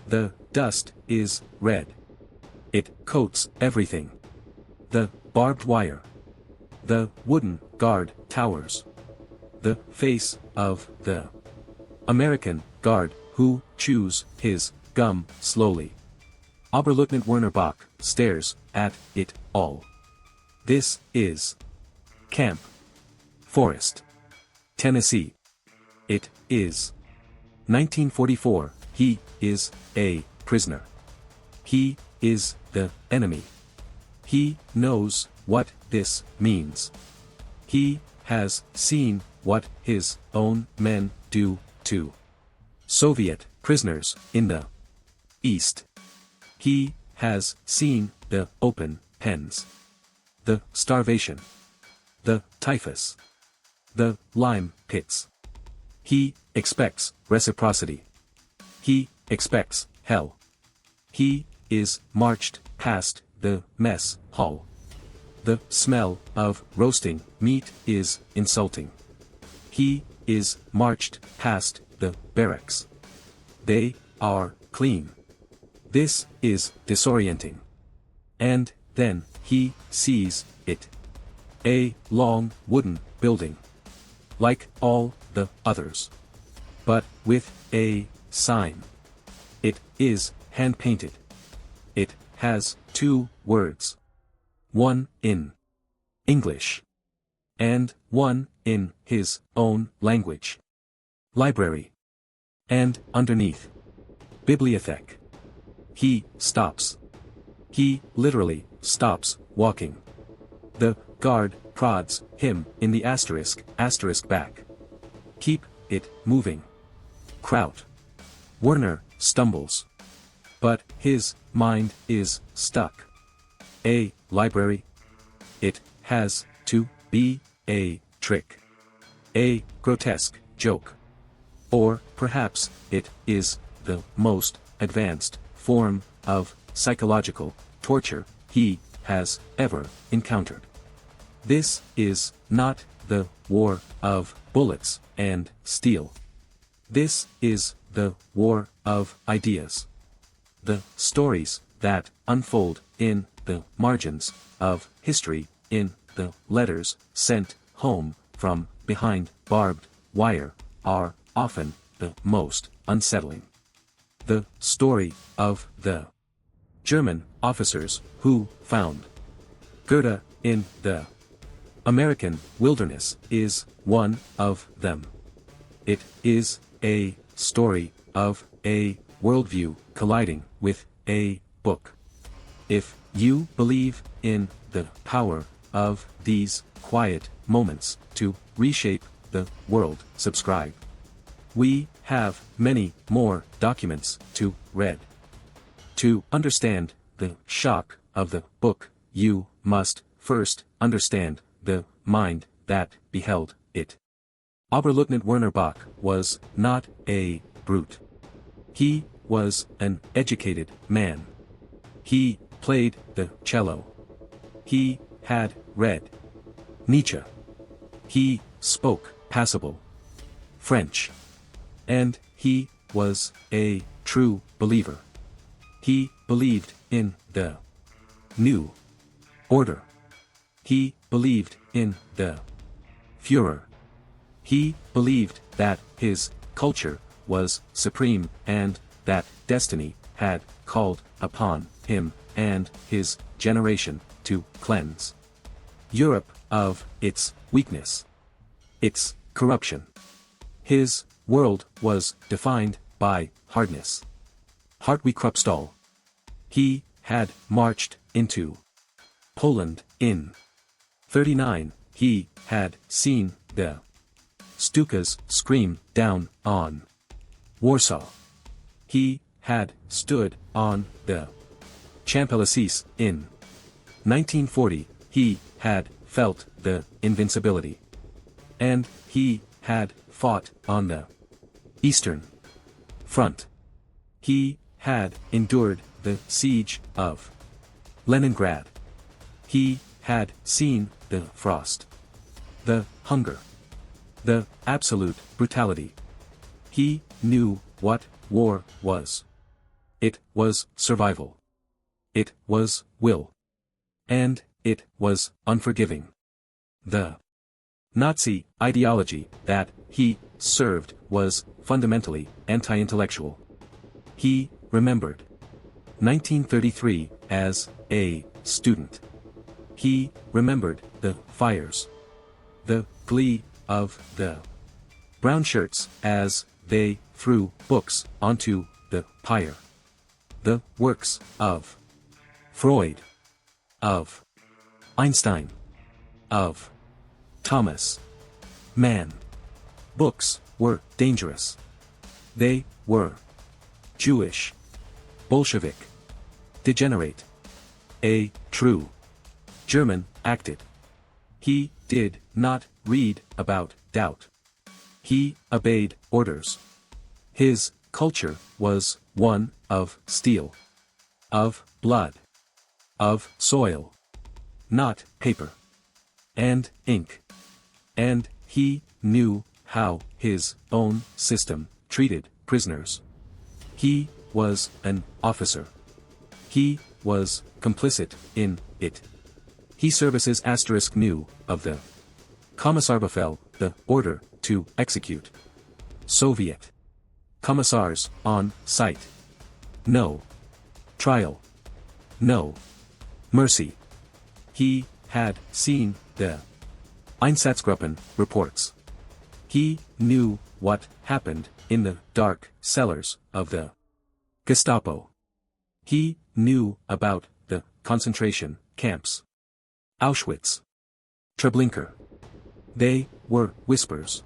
The dust is red. It coats everything. The barbed wire. The wooden guard towers. The face of the American guard who chews his gum slowly. Oberleutnant Werner Bach stares at it all. This is Camp Forest, Tennessee. It is 1944. He is a prisoner. He is the enemy. He knows what this means. He has seen what his own men do to Soviet prisoners in the East. He has seen the open pens, the starvation, the typhus, the lime pits. He expects reciprocity. He expects hell. He is marched past the mess hall. The smell of roasting meat is insulting. He is marched past the barracks. They are clean. This is disorienting. And then he sees it. A long wooden building. Like all the others. But with a sign. It is hand-painted. It has 2 words. One in English. And one in his own language. Library. And underneath. Bibliothek. He stops. He literally stops walking. The guard prods him in the asterisk back. Keep it moving. Kraut. Werner stumbles. But his mind is stuck. A library? It has to be a trick. A grotesque joke. Or perhaps it is the most advanced form of psychological torture he has ever encountered. This is not the war of bullets and steel. This is the war of ideas. The stories that unfold in the margins of history, in the letters sent home from behind barbed wire, are often the most unsettling. The story of the German officers who found Goethe in the American wilderness is one of them. It is a story of a worldview colliding with a book. If you believe in the power of these quiet moments to reshape the world, subscribe. We have many more documents to read. To understand the shock of the book, you must first understand the mind that beheld it. Oberleutnant Werner Bach was not a brute. He was an educated man. He played the cello. He had read Nietzsche. He spoke passable French. And he was a true believer. He believed in the new order. He believed in the Führer. He believed that his culture was supreme and that destiny had called upon him and his generation to cleanse Europe of its weakness, its corruption. His world was defined by hardness. Hartwig-Krupstall. He had marched into Poland in 39. He had seen the Stukas scream down on Warsaw. He had stood on the Champs-Élysées in 1940. He had felt the invincibility. And he had fought on the Eastern Front. He had endured the siege of Leningrad. He had seen the frost, the hunger, the absolute brutality. He knew what war was. It was survival. It was will. And it was unforgiving. The Nazi ideology that he served was fundamentally anti-intellectual. He remembered 1933 as a student. He remembered the fires, the glee of the brown shirts as they threw books onto the pyre, the works of Freud, of Einstein, of Thomas Mann. Books were dangerous. They were Jewish, Bolshevik, degenerate. A true German acted. He did not read about doubt. He obeyed orders. His culture was one of steel, of blood, of soil, not paper and ink. And he knew how his own system treated prisoners. He was an officer. He was complicit in it. He services asterisk knew of the Kommissarbefehl, the order to execute. Soviet commissars on site. No trial. No mercy. He had seen the Einsatzgruppen reports. He knew what happened in the dark cellars of the Gestapo. He knew about the concentration camps. Auschwitz. Treblinka. They were whispers.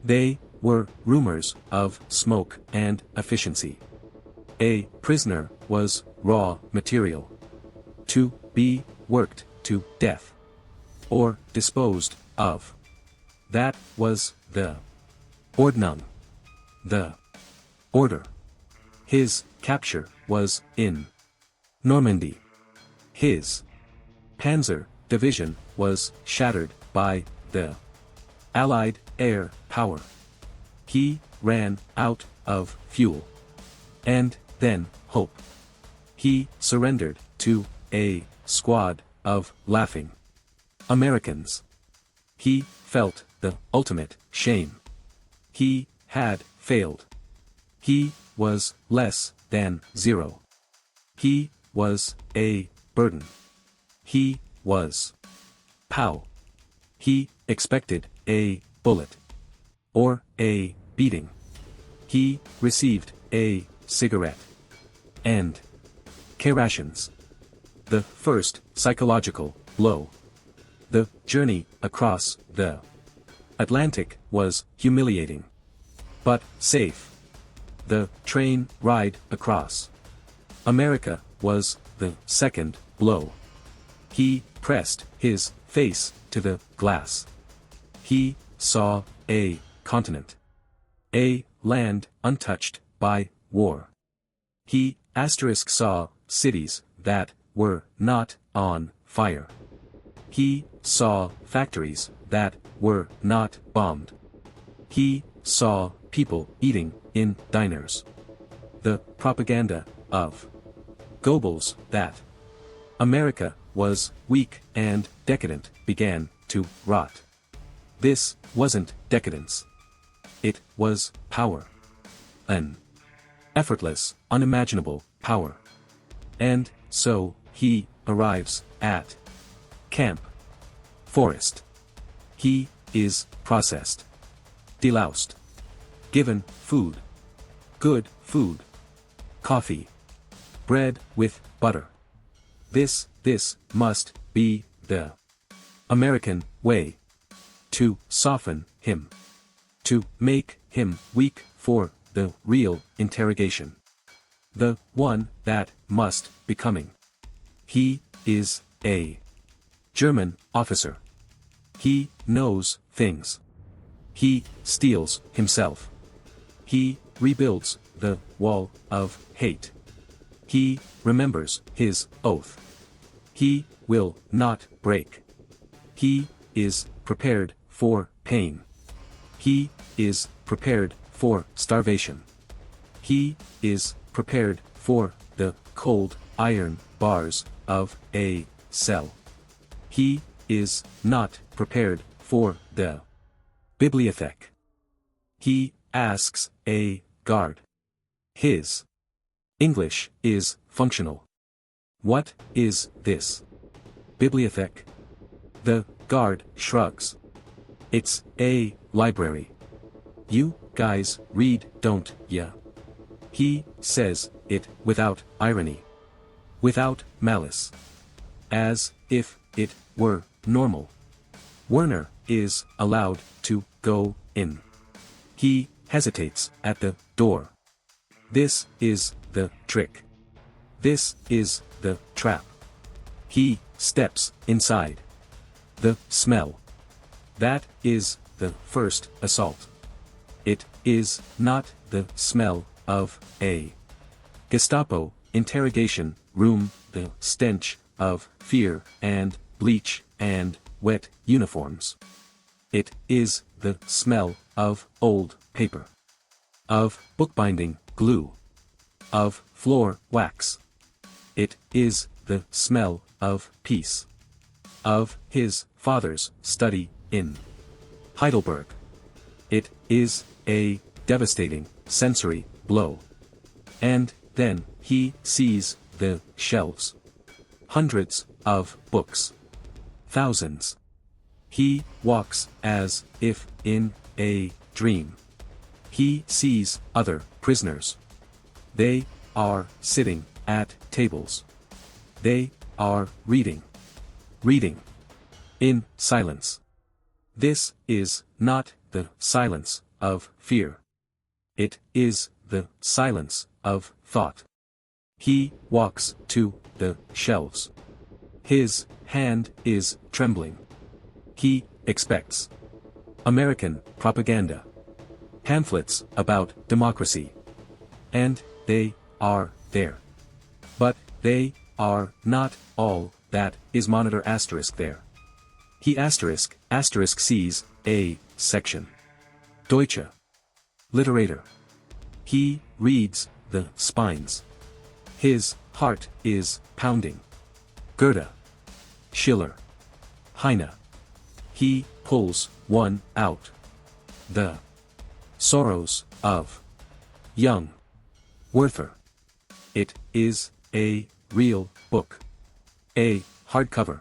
They were rumors of smoke and efficiency. A prisoner was raw material, to be worked to death, or disposed of. That was the Ordnung, the order. His capture was in Normandy. His Panzer division was shattered by the Allied air power. He ran out of fuel. And then hope. He surrendered to a squad of laughing Americans. He felt the ultimate shame. He had failed. He was less than zero. He was a burden. He was POW. He expected a bullet. Or a beating. He received a cigarette. And rations. The first psychological blow. The journey across the Atlantic was humiliating. But safe. The train ride across America was the second blow. He pressed his face to the glass. He saw a continent. A land untouched by war. He saw cities that were not on fire. He saw factories that were not bombed. He saw people eating in diners. The propaganda of Goebbels that America was weak and decadent began to rot. This wasn't decadence. It was power. An effortless, unimaginable power. And so he arrives at Camp Forest. He is processed, deloused, given food, good food, coffee, bread with butter. This must be the American way. To soften him. To make him weak for the real interrogation. The one that must be coming. He is a German officer. He knows things. He steels himself. He rebuilds the wall of hate. He remembers his oath. He will not break. He is prepared for pain. He is prepared for starvation. He is prepared for the cold iron bars of a cell. He is not prepared for the bibliothèque. He asks a guard. His English is functional. What is this? Bibliothèque. The guard shrugs. It's a library. You guys read, don't ya? He says it without irony. Without malice. As if it were normal. Werner is allowed to go in. He hesitates at the door. This is the trick. This is the trap. He steps inside. The smell. That is the first assault. It is not the smell of a Gestapo interrogation room, the stench of fear and bleach and wet uniforms. It is the smell of old paper. Of bookbinding glue. Of floor wax. It is the smell of peace. Of his father's study in Heidelberg. It is a devastating sensory blow. And then he sees the shelves. Hundreds of books. Thousands. He walks as if in a dream. He sees other prisoners. They are sitting at tables. They are reading. Reading. In silence. This is not the silence of fear. It is the silence of thought. He walks to the shelves. His hand is trembling. He expects American propaganda. Pamphlets about democracy. And they are there. But they are not all that is monitor asterisk there. He asterisk sees a section. Deutsche. Literature. He reads the spines. His heart is pounding. Goethe. Schiller. Heine. He pulls one out. The Sorrows of Young Werther. It is a real book. A hardcover.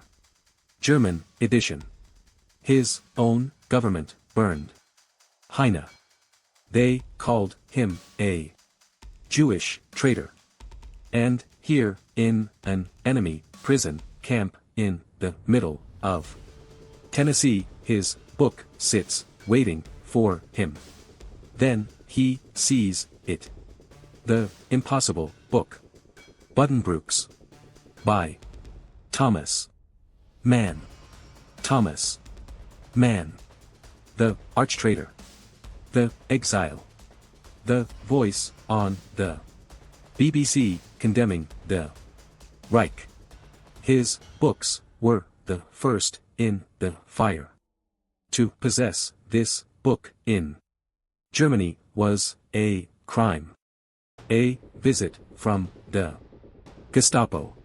German edition. His own government burned. Heine. They called him a Jewish traitor. And here in an enemy prison camp in the middle of Tennessee, his book sits waiting for him. Then he sees it. The Impossible Book. Buddenbrooks. By Thomas Mann. Thomas Mann. The arch-traitor. The exile. The voice on the BBC condemning the Reich. His books were the first in the fire. To possess this book in Germany was a crime. A visit from the Gestapo.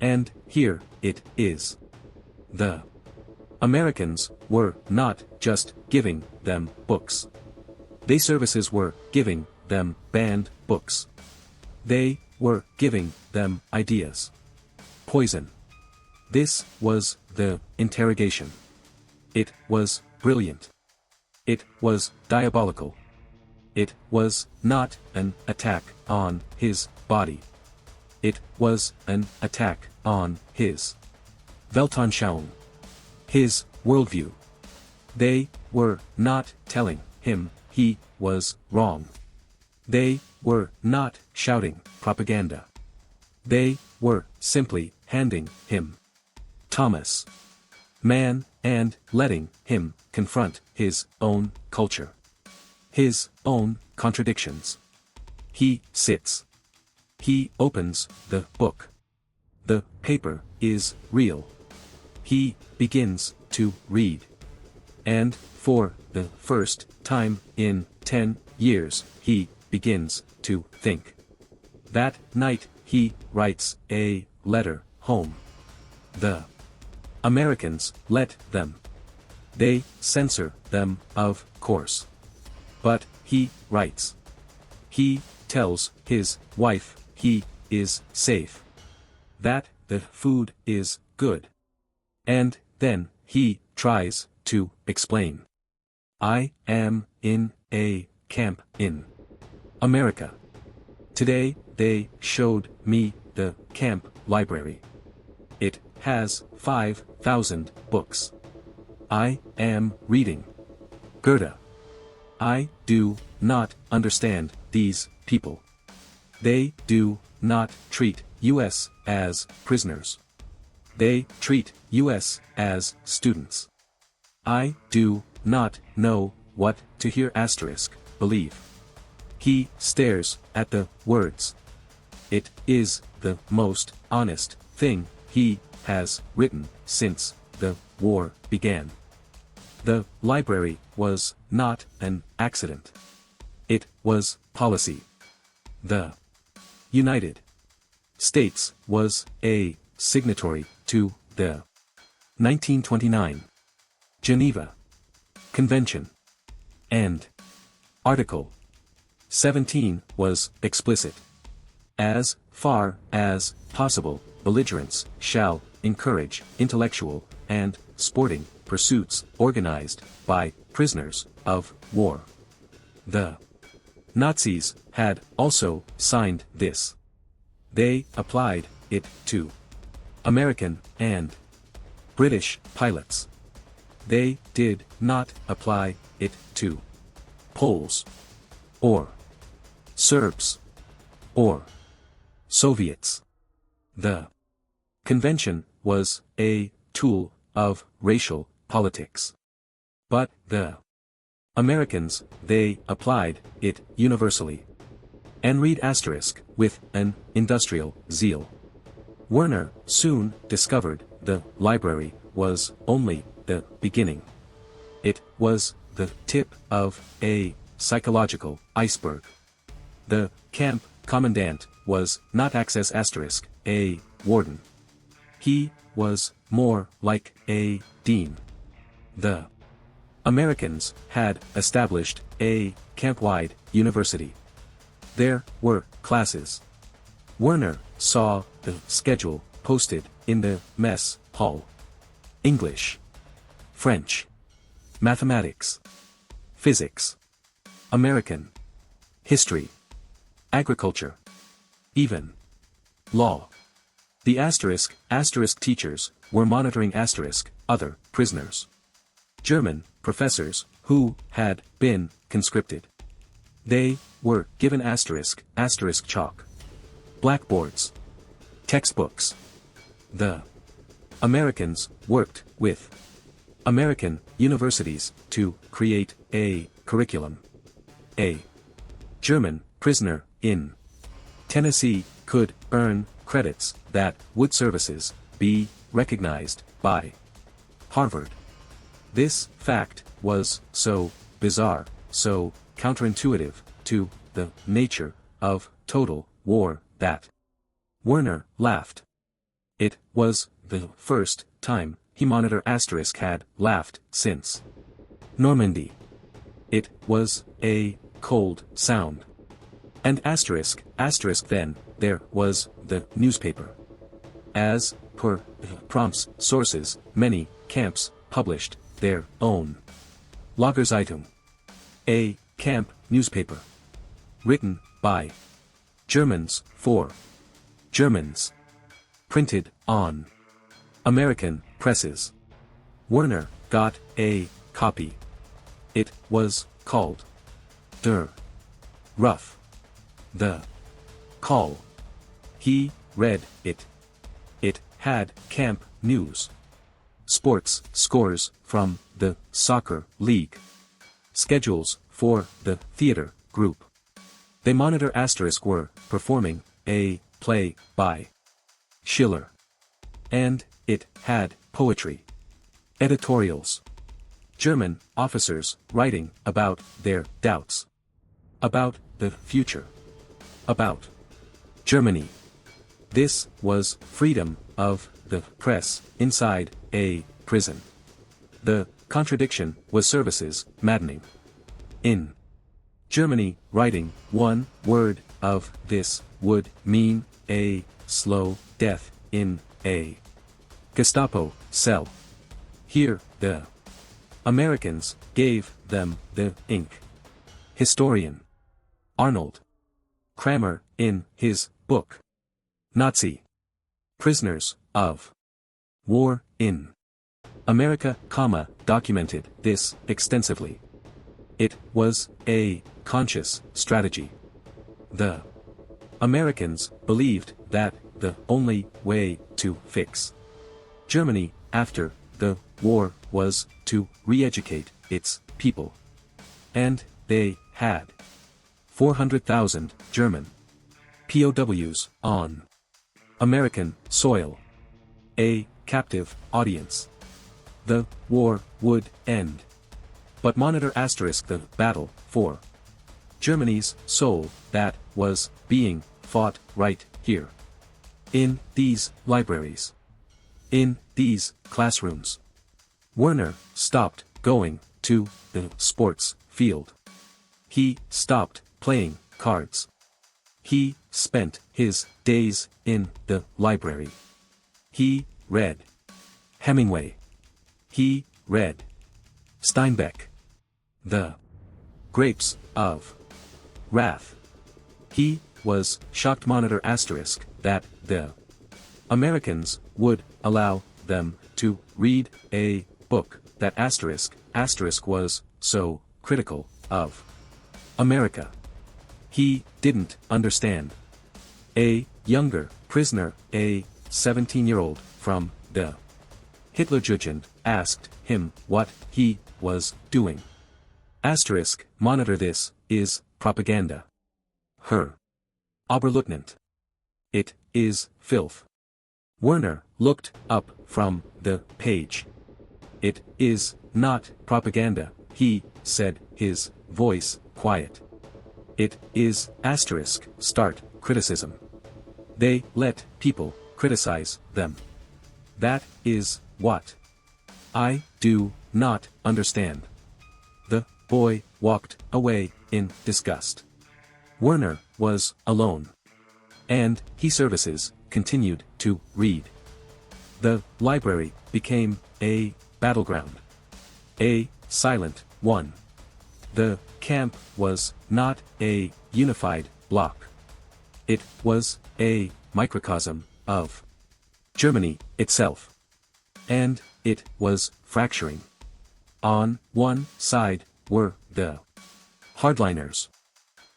And here it is. The Americans were not just giving them books. They services were giving them banned books. They were giving them ideas. Poison. This was the interrogation. It was brilliant. It was diabolical. It was not an attack on his body. It was an attack on his Weltanschauung. His worldview. They were not telling him he was wrong. They were not shouting propaganda. They were simply handing him Thomas Mann and letting him confront his own culture. His own contradictions. He sits. He opens the book. The paper is real. He begins to read. And for the first time in 10 years he begins to think. That night, he writes a letter home. The Americans let them. They censor them, of course. But he writes. He tells his wife he is safe. That the food is good. And then he tries to explain. I am in a camp in America. Today they showed me the camp library. It has 5,000 books. I am reading Goethe. I do not understand these people. They do not treat us as prisoners. They treat us as students. I do not know what to hear believe. He stares at the words. It is the most honest thing he has written since the war began. The library was not an accident. It was policy. The United States was a signatory to the 1929 Geneva Convention, and Article 17 was explicit. As far as possible, belligerents shall encourage intellectual and sporting pursuits organized by prisoners of war. The Nazis had also signed this. They applied it to American and British pilots. They did not apply it to Poles, or Serbs, or Soviets. The convention was a tool of racial politics. But the Americans, they applied it universally. And read asterisk with an industrial zeal. Werner soon discovered the library was only the beginning. It was the tip of a psychological iceberg. The camp commandant was not access asterisk, a warden. He was more like a dean. The Americans had established a camp-wide university. There were classes. Werner saw the schedule posted in the mess hall. English, French, mathematics, physics, American, history, agriculture, even law. The asterisk teachers were monitoring other prisoners. German professors who had been conscripted. They were given chalk, blackboards, textbooks. The Americans worked with American universities to create a curriculum. A German prisoner in Tennessee could earn credits that would services be recognized by Harvard. This fact was so bizarre, so counterintuitive to the nature of total war that Werner laughed. It was the first time he had laughed since Normandy. It was a cold sound. And then there was the newspaper. As per Prompt's sources, many camps published their own Lagerzeitung, a camp newspaper, written by Germans for Germans, printed on American presses. Werner got a copy. It was called Der Ruf, the call. He read it. It had camp news, sports scores from the soccer league, schedules for the theater group. They monitor were performing a play by Schiller. And it had poetry, editorials, German officers writing about their doubts, about the future, about Germany. This was freedom of the press inside a prison. The contradiction was services maddening. In Germany, writing one word of this would mean a slow death in a Gestapo cell. Here, the Americans gave them the ink. Historian Arnold Kramer, in his book Nazi Prisoners of War in America, documented this extensively. It was a conscious strategy. The Americans believed that the only way to fix Germany after the war was to re-educate its people. And they had 400,000 German POWs on American soil. A captive audience. The war would end. But monitor * the battle for Germany's soul that was being fought right here. In these libraries. In these classrooms. Werner stopped going to the sports field. He stopped playing cards. He spent his days in the library. He read Hemingway. He read Steinbeck. The Grapes of Wrath. He was shocked monitor * that the Americans would allow them to read a book that * was so critical of America. He didn't understand. A younger prisoner, a 17-year-old from the Hitlerjugend, asked him what he was doing. * monitor this is propaganda. Herr Oberleutnant. It is filth. Werner looked up from the page. It is not propaganda, he said, his voice quiet. It is * start criticism. They let people criticize them. That is what I do not understand. The boy walked away in disgust. Werner was alone. And he services continued to read. The library became a battleground. A silent one. The camp was not a unified block. It was a microcosm of Germany itself. And it was fracturing. On one side were the Hardliners.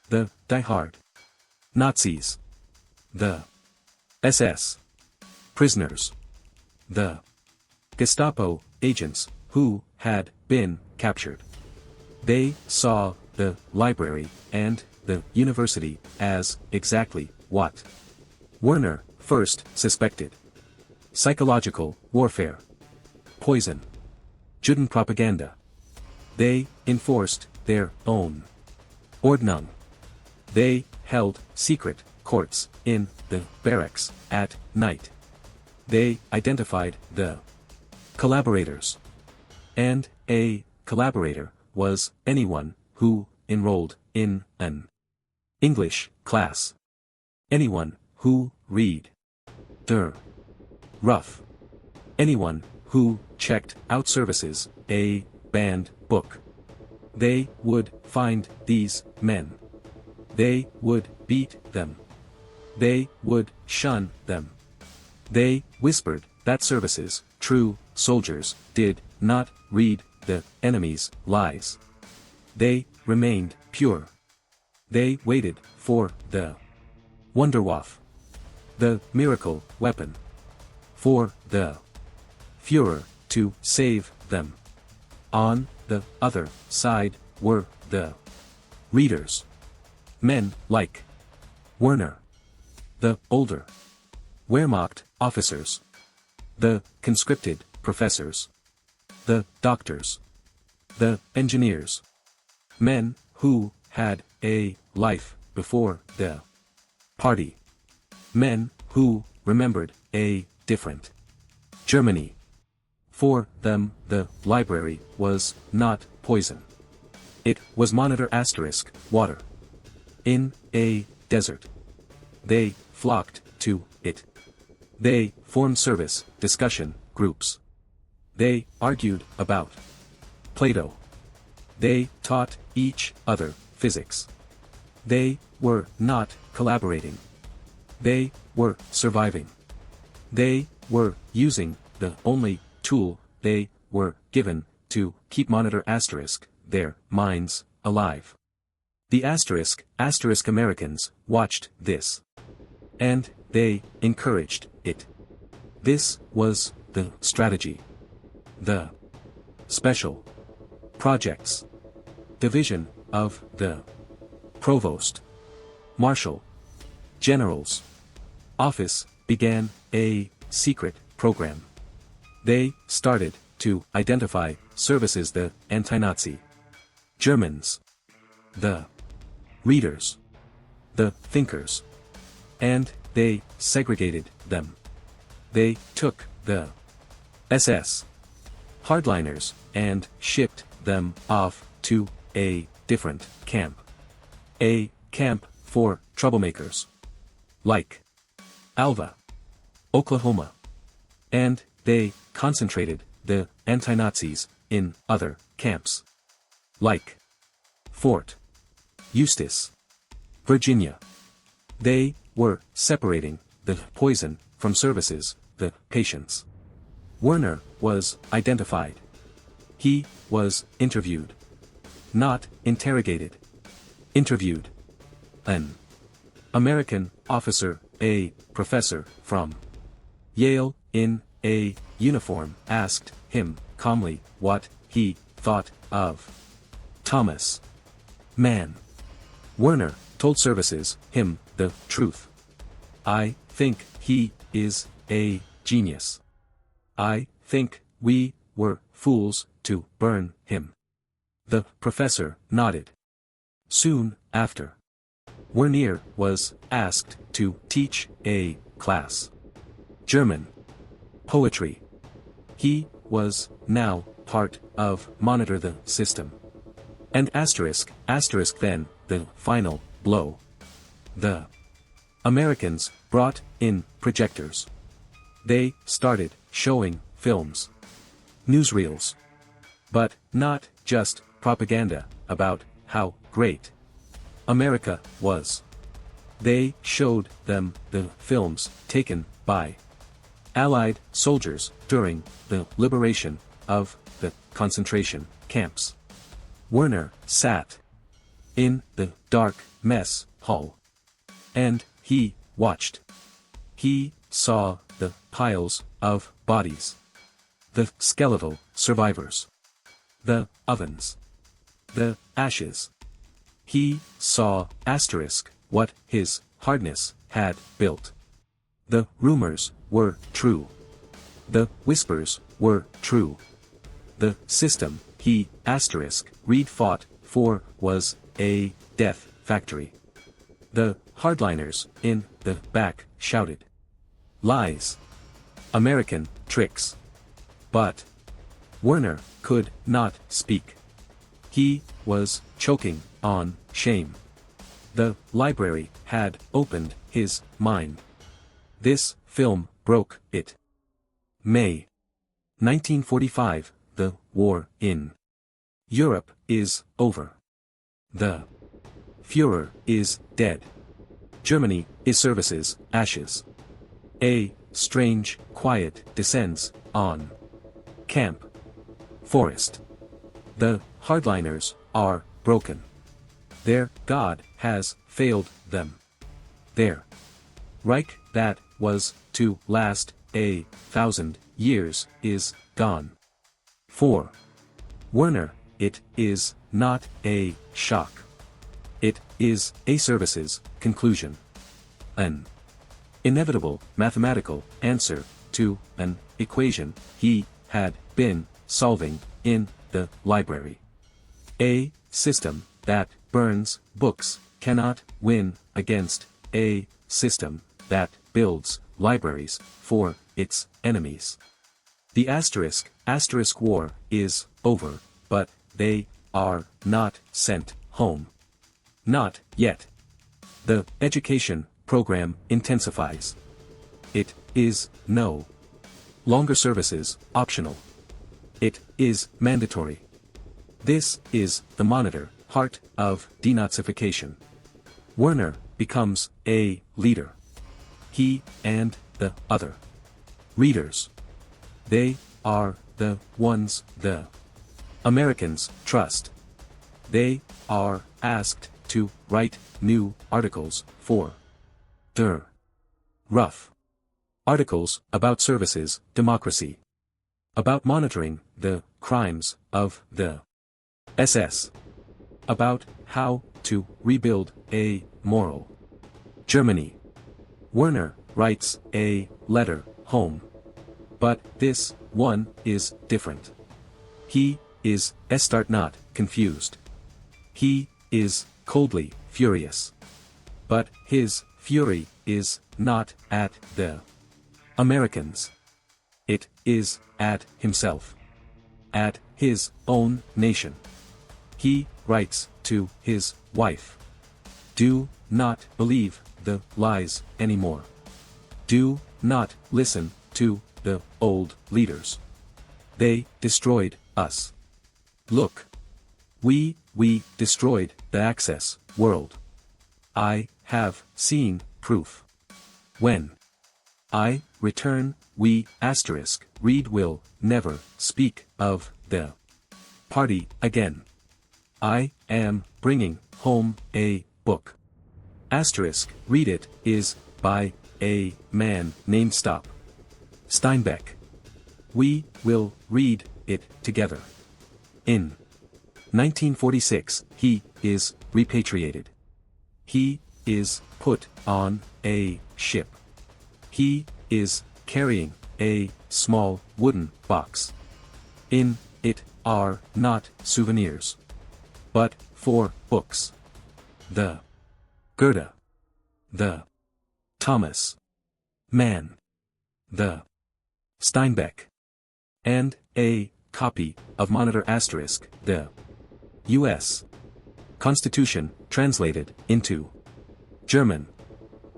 The die-hard Nazis. The SS prisoners. The Gestapo agents who had been captured. They saw the library and the university as exactly what Werner first suspected. Psychological warfare. Poison. Judenpropaganda. They enforced their own Ordnung. They held secret courts in the barracks at night. They identified the collaborators. And a collaborator was anyone who enrolled in an English class. Anyone who read der rough. Anyone who checked out services, a banned book. They would find these men. They would beat them. They would shun them. They whispered that services, true soldiers, did not read the enemy's lies. They remained pure. They waited for the Wunderwaffe. The miracle weapon. For the Führer to save them. On the other side were the readers. Men like Werner. The older Wehrmacht officers. The conscripted professors. The doctors. The engineers. Men who had a life before the party. men who remembered a different Germany. For them, the library was not poison. It was monitor asterisk water. In a desert. They flocked to it. They formed service discussion groups. They argued about Plato. They taught each other physics. They were not collaborating. They were surviving. They were using the only tool they were given to keep monitor asterisk their minds alive. The asterisk Americans watched this. And they encouraged it. This was the strategy. The special projects division of the provost marshal general's office began a secret program. They started to identify services the anti-Nazi Germans, the readers, the thinkers, and they segregated them. They took the SS Hardliners and shipped them off to a different camp. A camp for troublemakers. Like Alva, Oklahoma. And they concentrated the anti-Nazis in other camps. Like Fort Eustis, Virginia. They were separating the poison from services, the patients. Werner was identified. He was interviewed. Not interrogated. Interviewed. An American officer, a professor from Yale in a uniform, asked him calmly what he thought of Thomas Mann. Werner told services him the truth. I think he is a genius. I think we were fools to burn him. The professor nodded. Soon after, Werner was asked to teach a class. German poetry. He was now part of monitor the system. And asterisk then, the final blow. The Americans brought in projectors. They started showing films. Newsreels. But not just propaganda about how great America was. They showed them the films taken by Allied soldiers during the liberation of the concentration camps. Werner sat in the dark mess hall. And he watched. He saw the piles of bodies. The skeletal survivors. The ovens. The ashes. He saw asterisk what his hardness had built. The rumors were true. The whispers were true. The system he asterisk Reed fought for was a death factory. The hardliners in the back shouted. Lies. American tricks. But Werner could not speak. He was choking on shame. The library had opened his mind. This film broke it. May 1945, the war in Europe is over. The Führer is dead. Germany is services, ashes. A strange quiet descends on Camp Forest. The hardliners are broken. Their God has failed them. Their Reich that was to last 1,000 years is gone. For Werner, it is not a shock. It is a services conclusion. An inevitable mathematical answer to an equation he had been solving in the library. A system that burns books cannot win against a system that builds libraries for its enemies. The asterisk war is over, but they are not sent home. Not yet. The education program intensifies. It is no longer services optional. It is mandatory. This is the monitor, heart of denazification. Werner becomes a leader. He and the other readers. They are the ones the Americans trust. They are asked to write new articles for der Rough. Articles about services, democracy. About monitoring the crimes of the SS. About how to rebuild a moral Germany. Werner writes a letter home. But this one is different. He is not confused. He is coldly furious. But his fury is not at the Americans. It is at himself. At his own nation. He writes to his wife. Do not believe the lies anymore. Do not listen to the old leaders. They destroyed us. Look. We destroyed the access world. I have seen proof. When I return, read will never speak of the party again. I am bringing home a book. Read it is by a man named Steinbeck. We will read it together. In 1946, he is repatriated. He is put on a ship. He is carrying a small wooden box. In it are not souvenirs, but 4 books. The Goethe. The Thomas Mann. The Steinbeck. And a copy of Monitor *, the U.S. Constitution, translated into German.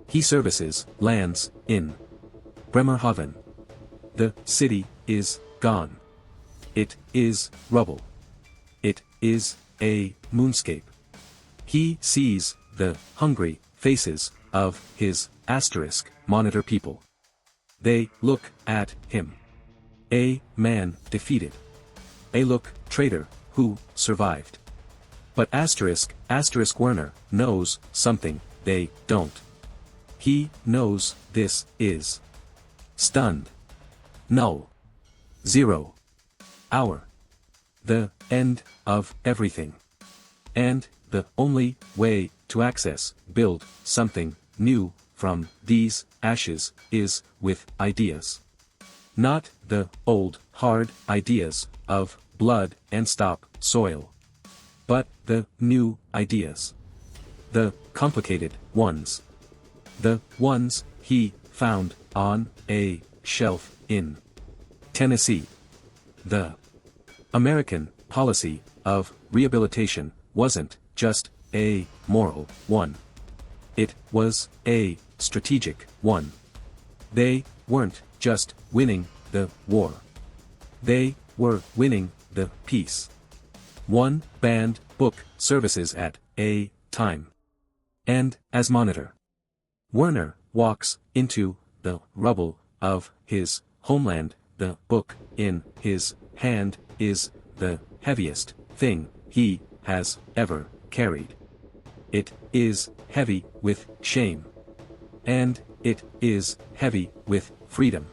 He services lands in Bremerhaven. The city is gone. It is rubble. It is a moonscape. He sees the hungry faces of his monitor people. They look at him. A man defeated. A look traitor who survived. But Werner knows something they don't. He knows this is stunned. Null. 0. Hour. The end of everything. And the only way to build something new from these ashes is with ideas. Not the old, hard ideas of blood and soil. But the new ideas. The complicated ones. The ones he found on a shelf in Tennessee. The American policy of rehabilitation wasn't just a moral one. It was a strategic one. They weren't just winning the war. They were winning the peace. One banned book services at a time. And as monitor, Werner walks into the rubble of his homeland. The book in his hand is the heaviest thing he has ever carried. It is heavy with shame. And it is heavy with freedom.